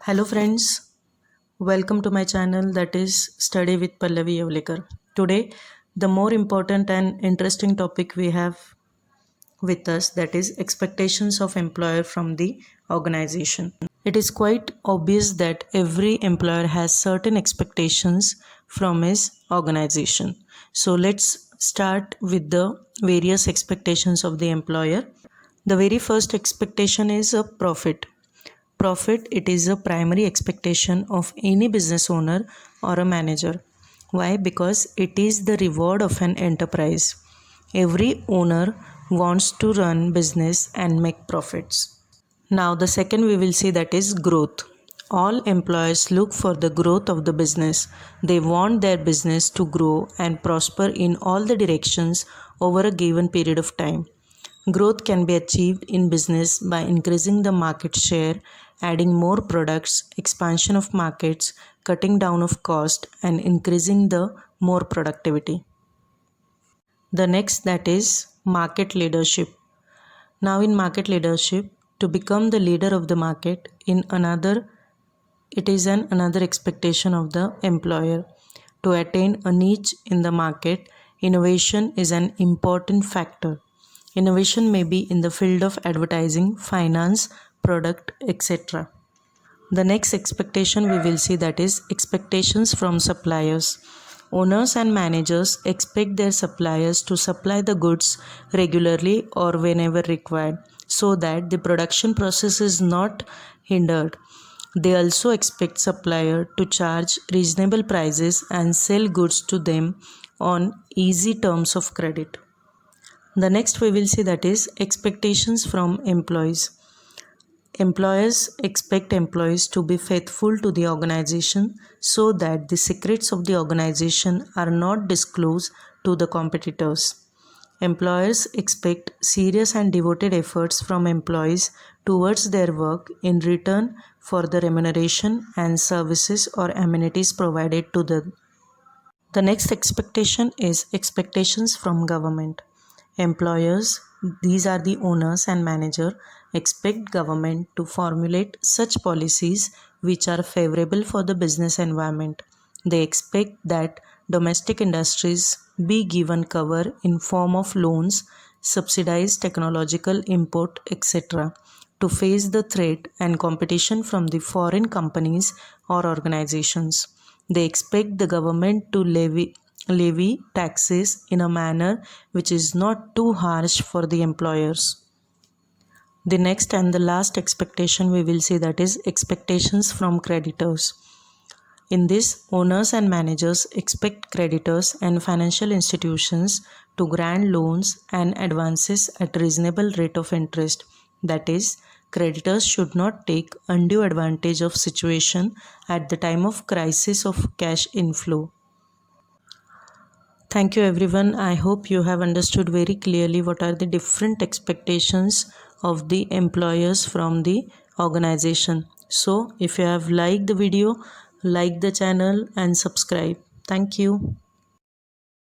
Hello friends, welcome to my channel that is Study with Pallavi Yavlikar. Today the more important and interesting topic we have with us, that is expectations of employer from the organization. It is quite obvious that every employer has certain expectations from his organization. So let's start with the various expectations of the employer. The very first expectation is a profit. Profit, it is a primary expectation of any business owner or a manager. Why? Because it is the reward of an enterprise. Every owner wants to run business and make profits. Now the second we will see, that is growth. All employers look for the growth of the business. They want their business to grow and prosper in all the directions over a given period of time. Growth can be achieved in business by increasing the market share, adding more products, expansion of markets, cutting down of cost, and increasing the more productivity. The next, that is market leadership. Now in market leadership, to become the leader of the market it is another expectation of the employer. To attain a niche in the market, innovation is an important factor. Innovation may be in the field of advertising, finance, product, etc. The next expectation we will see, that is expectations from suppliers. Owners and managers expect their suppliers to supply the goods regularly or whenever required so that the production process is not hindered. They also expect supplier to charge reasonable prices and sell goods to them on easy terms of credit. The next we will see, that is expectations from employees. Employers expect employees to be faithful to the organization so that the secrets of the organization are not disclosed to the competitors. Employers expect serious and devoted efforts from employees towards their work in return for the remuneration and services or amenities provided to them. The next expectation is expectations from government. Employers, these are the owners and manager, expect government to formulate such policies which are favorable for the business environment. They expect that domestic industries be given cover in form of loans, subsidized technological import, etc. to face the threat and competition from the foreign companies or organizations. They expect the government to levy taxes in a manner which is not too harsh for the employers. The next and the last expectation we will see, that is expectations from creditors. In this, owners and managers expect creditors and financial institutions to grant loans and advances at reasonable rate of interest. That is, creditors should not take undue advantage of situation at the time of crisis of cash inflow. Thank you everyone. I hope you have understood very clearly what are the different expectations of the employers from the organization. So if you have liked the video, like the channel and subscribe. Thank you.